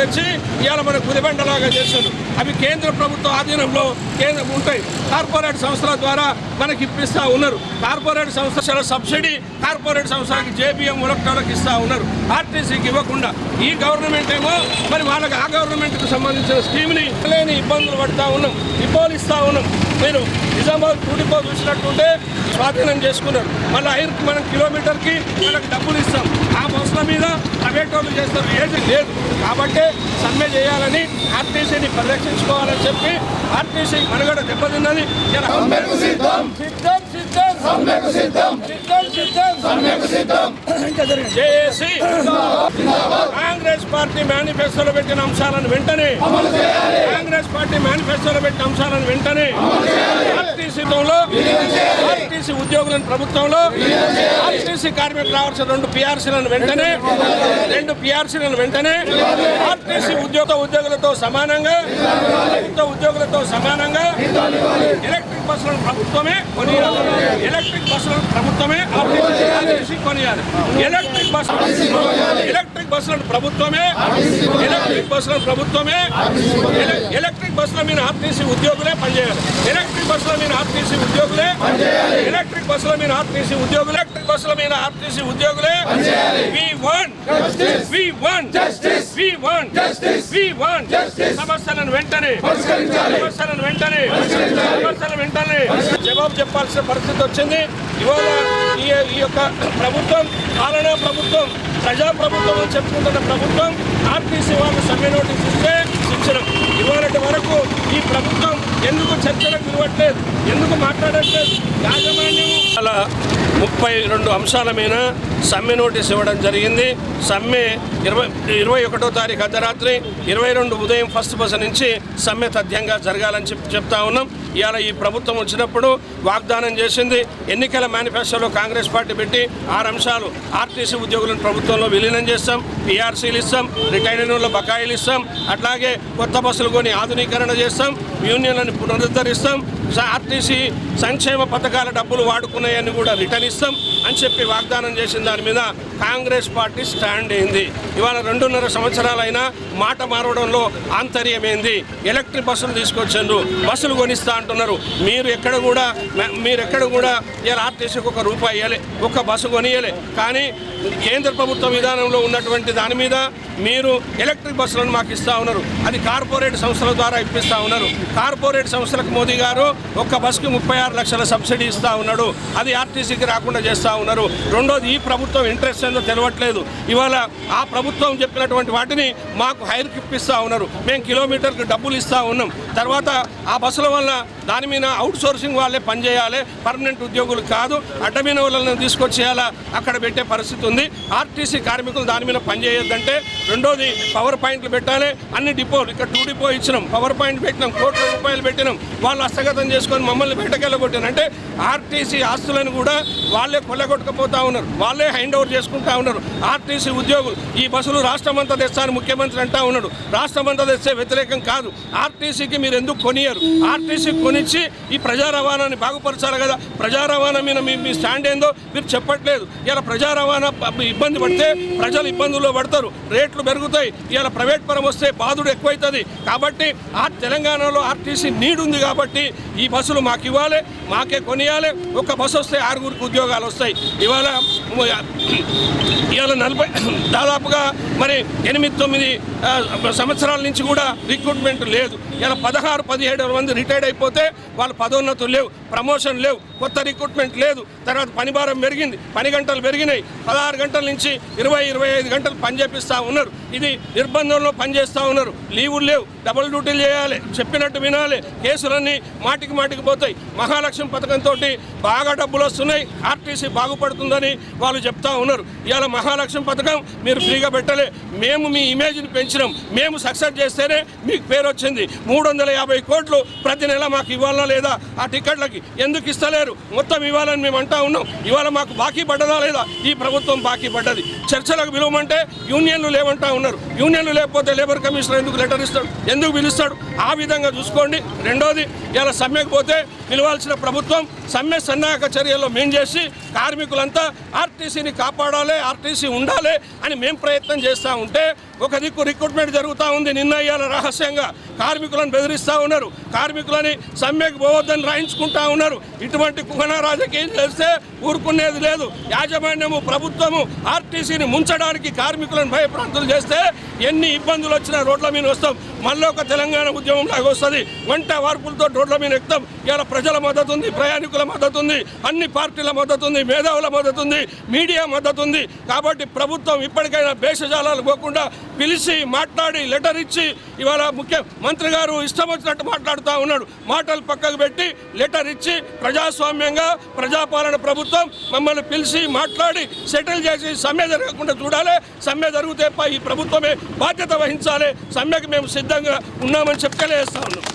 తెచ్చి ఇవాళ మన గుదిబండలాగా చేశారు. అవి కేంద్ర ప్రభుత్వ ఆధీనంలో ఉంటాయి. కార్పొరేట్ సంస్థల ద్వారా మనకి ఇప్పిస్తూ ఉన్నారు. కార్పొరేట్ సంస్థల సబ్సిడీ కార్పొరేట్ సంస్థలకి జేబీఎం ఎలక్ట్రాలకు ఇస్తూ ఉన్నారు, ఆర్టీసీకి ఇవ్వకుండా. ఈ గవర్నమెంట్ ఏమో మరి వాళ్ళకి ఆ గవర్నమెంట్కి సంబంధించిన స్కీమ్ని లేని ఇబ్బందులు పడుతూ ఉన్నాం, డిపోలు ఇస్తూ ఉన్నాం. మీరు నిజామాబాద్ 2 డిపో చూసినట్టుంటే స్వాధీనం చేసుకున్నారు. మళ్ళీ ఐదుకి మనం కిలోమీటర్కి మనకు డబ్బులు ఇస్తాం. ఆ బస్సుల మీద ప్రైవేట్ వాళ్ళు చేస్తారు, ఏది లేదు. కాబట్టి సమ్మె చేయాలని, ఆర్టీసీని పరిరక్షించుకోవాలని చెప్పి ఆర్టీసీ మనుగడ దెబ్బతిన్నది. కాంగ్రెస్ పార్టీ మేనిఫెస్టోలో పెట్టిన అంశాలను వెంటనే ఆర్టీసీ ఉద్యోగులను ప్రభుత్వంలో, ఆర్టీసీ కార్మికులు రావాల్సిన 2 PRCలను వెంటనే ఆర్టీసీ ఉద్యోగులతో సమానంగా ఎలక్ట్రిక్ బస్సులను ప్రభుత్వమే కొనియాలి. ఎలక్ట్రిక్ బస్సులను ప్రభుత్వమే ఆర్టీసీ కొనియాలి. ఎలక్ట్రిక్ బస్సుల మీద ఆర్టీసీ ఉద్యోగులే పనిచేయాలి. ఎలక్ట్రిక్ బస్సుల మీద ఆర్టీసీ ఉద్యోగులే సమస్యలను వెంటనే జవాబు చెప్పాల్సిన పరిస్థితి వచ్చింది. ఇవాళ ఈ యొక్క ప్రభుత్వం పాలనా ప్రభుత్వం, ప్రజాప్రభుత్వం అని చెప్పుకుంటున్న ప్రభుత్వం ఆర్టీసీ వాళ్ళు సమ్మె నోటీస్ ఇస్తే శిక్షణం. ఇవాళటి వరకు ఈ ప్రభుత్వం ఎందుకు చర్చలకు పిలవట్లేదు, ఎందుకు మాట్లాడట్లేదు? యాజమాన్యం అలా 32 అంశాల మీద సమ్మె నోటీస్ ఇవ్వడం జరిగింది. సమ్మె 21వ తారీఖు అర్ధరాత్రి, 22 ఉదయం ఫస్ట్ బస్ నుంచి సమ్మె తథ్యంగా జరగాలని చెప్తా ఉన్నాం. ఇవాళ ఈ ప్రభుత్వం వచ్చినప్పుడు వాగ్దానం చేసింది, ఎన్నికల మేనిఫెస్టోలో కాంగ్రెస్ పార్టీ పెట్టి 6 అంశాలు. ఆర్టీసీ ఉద్యోగులను ప్రభుత్వంలో విలీనం చేస్తాం, PRCలు ఇస్తాం, రిటైర్డ్ వాళ్ళ బకాయిలు ఇస్తాం, అట్లాగే కొత్త బస్సులు కొని ఆధునీకరణ చేస్తాం, యూనియన్లను పునరుద్ధరిస్తాం, ఆర్టీసీ సంక్షేమ పథకాల డబ్బులు వాడుకున్నాయని కూడా రిటర్న్ ఇస్తాం అని చెప్పి వాగ్దానం చేసిన దాని మీద కాంగ్రెస్ పార్టీ స్టాండ్ అయింది. ఇవాళ 2.5 సంవత్సరాలైనా మాట మారడంలో ఆంతర్యమైంది. ఎలక్ట్రిక్ బస్సులు తీసుకొచ్చారు, బస్సులు కొనిస్తా అంటున్నారు. మీరు ఎక్కడ కూడా ఇలా ఆర్టీసీకి ₹1 ఇవ్వలే, ఒక్క బస్సు కొనియలే. కానీ కేంద్ర ప్రభుత్వ విధానంలో ఉన్నటువంటి దాని మీద మీరు ఎలక్ట్రిక్ బస్సులను మాకు ఇస్తూ ఉన్నారు. అది కార్పొరేట్ సంస్థల ద్వారా ఇప్పిస్తూ ఉన్నారు. కార్పొరేట్ సంస్థలకు మోదీ గారు ఒక్క బస్సుకి 36 లక్షల సబ్సిడీ ఇస్తూ ఉన్నాడు. అది ఆర్టీసీకి రాకుండా చేస్తూ ఉన్నారు. రెండోది, ఈ ప్రభుత్వం ఇంట్రెస్ట్ ఏందో తెలియట్లేదు. ఇవాళ ఆ ప్రభుత్వం చెప్పినటువంటి వాటిని మాకు హైర్కి ఇప్పిస్తూ ఉన్నారు. మేము కిలోమీటర్కి డబ్బులు ఇస్తూ ఉన్నాం. తర్వాత ఆ బస్సుల వల్ల దాని మీద అవుట్ సోర్సింగ్ వాళ్ళే పనిచేయాలి, పర్మనెంట్ ఉద్యోగులు కాదు. అడ్డమైన వాళ్ళని తీసుకొచ్చేయాలా అక్కడ పెట్టే పరిస్థితి ఉంది. ఆర్టీసీ కార్మికులు దాని మీద పనిచేయొద్దంటే, రెండోది పవర్ పాయింట్లు పెట్టాలి. అన్ని డిపోలు, ఇక్కడ 2 డిపో ఇచ్చినాం, పవర్ పాయింట్ పెట్టినాం, కోట్ల రూపాయలు పెట్టినాం. వాళ్ళు హస్తగతం చేసుకొని మమ్మల్ని బయటకెళ్ళగొట్టారంటే ఆర్టీసీ ఆస్తులను కూడా వాళ్ళే కొల్లగొట్టుకుపోతా ఉన్నారు, వాళ్ళే హ్యాండ్ ఓవర్ చేసుకుంటా ఉన్నారు. ఆర్టీసీ ఉద్యోగులు ఈ బస్సులు రాష్ట్రమంతా తెస్తారని ముఖ్యమంత్రి అంటా ఉన్నాడు. రాష్ట్రమంతా తెస్తే వ్యతిరేకం కాదు. ఆర్టీసీకి మీరు ఎందుకు కొనియరు? ఆర్టీసీ కొనిచ్చి ఈ ప్రజా రవాణాని బాగుపరచాలి కదా. ప్రజా రవాణా మీద మీ స్టాండ్ ఏందో మీరు చెప్పట్లేదు. ఇలా ప్రజా రవాణా ఇబ్బంది పడితే ప్రజలు ఇబ్బందుల్లో పడతారు, రేట్లు పెరుగుతాయి. ఇలా ప్రైవేట్ పరం వస్తే బాధుడు ఎక్కువైతుంది. కాబట్టి తెలంగాణలో ఆర్టీసీ నీడ్ ఉంది కాబట్టి ఈ బస్సులు మాకు ఇవ్వాలి, మాకే కొనియాలి. ఒక బస్సు వస్తే 6గురికి ఉద్యోగాలు వస్తాయి. ఇవాళ దాదాపుగా మరి 8-9 సంవత్సరాల నుంచి కూడా రిక్రూట్మెంట్ లేదు. ఇలా 16-17 మంది రిటైర్డ్ అయిపోతే వాళ్ళు పదోన్నతులు లేవు, ప్రమోషన్ లేవు, కొత్త రిక్రూట్మెంట్ లేదు. తర్వాత పని భారం పెరిగింది, పని గంటలు పెరిగినాయి. 16 గంటల నుంచి 20-25 గంటలు పని చేపిస్తూ ఉన్నారు. ఇది నిర్బంధంలో పనిచేస్తూ ఉన్నారు. లీవులు లేవు, డబుల్ డ్యూటీలు చేయాలి, చెప్పినట్టు వినాలి. కేసులన్నీ మాటికి పోతాయి. మహాలక్ష్మి పథకంతో బాగా డబ్బులు వస్తున్నాయి, ఆర్టీసీ బాగుపడుతుందని వాళ్ళు చెప్తా ఉన్నారు. ఇవాళ మహాలక్ష్మి పథకం మీరు ఫ్రీగా పెట్టలే, మేము మీ ఇమేజ్ని పెంచినాం, మేము సక్సెస్ చేస్తేనే మీకు పేరు వచ్చింది. 350 కోట్లు ప్రతి నెల మాకు ఇవ్వాలా లేదా? ఆ టికెట్లకి ఎందుకు ఇస్తలేరు? మొత్తం ఇవ్వాలని మేము అంటా ఉన్నాం. ఇవాళ మాకు బాకీ పడ్డదా లేదా? ఈ ప్రభుత్వం బాకీ పడ్డది. చర్చలకు పిలవమంటే యూనియన్లు లేవంటా ఉన్నారు. యూనియన్లు లేకపోతే లేబర్ కమిషనర్ ఎందుకు లెటర్ ఇస్తాడు, ఎందుకు పిలుస్తాడు? ఆ విధంగా చూసుకోండి. రెండోది, ఇలా సమ్మెకు పోతే పిలవాల్సిన ప్రభుత్వం సమ్మె సన్నాహక చర్యల్లో మేము చేసి కార్మికులంతా ఆర్టీసీని కాపాడాలి, ఆర్టీసీ ఉండాలి అని మేము ప్రయత్నం చేస్తూ ఉంటే ఒక దిక్కు రిక్రూట్మెంట్ జరుగుతూ ఉంది, నిన్న ఇవాళ రహస్యంగా కార్మికులను బెదిరిస్తూ ఉన్నారు, కార్మికులని సమ్మెకు పోవద్దని రాయించుకుంటా ఉన్నారు. ఇటువంటి కుహన రాజకీయం చేస్తే ఊరుకునేది లేదు. యాజమాన్యము ప్రభుత్వము ఆర్టీసీని ముంచడానికి కార్మికులను భయప్రాంతులు చేస్తే ఎన్ని ఇబ్బందులు వచ్చినా రోడ్ల మీద వస్తాం. మళ్ళీ ఒక తెలంగాణ ఉద్యమం లాగా వస్తుంది. వంట వార్పులతో రోడ్ల మీద ఎక్కుతాం. ఇలా ప్రజల మద్దతు ఉంది, ప్రయాణికుల మద్దతు ఉంది, అన్ని పార్టీల మద్దతు ఉంది, మేధావుల మద్దతు ఉంది, మీడియా మద్దతు ఉంది. కాబట్టి ప్రభుత్వం ఇప్పటికైనా భేషజాలాలు పోకుండా పిలిచి మాట్లాడి లెటర్ ఇచ్చి, ఇవాళ ముఖ్యమంత్రి గారు ఇష్టం వచ్చినట్టు మాట్లాడుతూ ఉన్నాడు. మాటలు పక్కకు పెట్టి లెటర్ ఇచ్చి ప్రజాస్వామ్యంగా ప్రజాపాలన ప్రభుత్వం మమ్మల్ని పిలిచి మాట్లాడి సెటిల్ చేసి సమ్మె జరగకుండా చూడాలి. సమ్మె జరిగితే ఈ ప్రభుత్వమే బాధ్యత వహించాలి. సమ్మెకి మేము సిద్ధంగా ఉన్నామని చెప్పలేస్తా ఉన్నాం.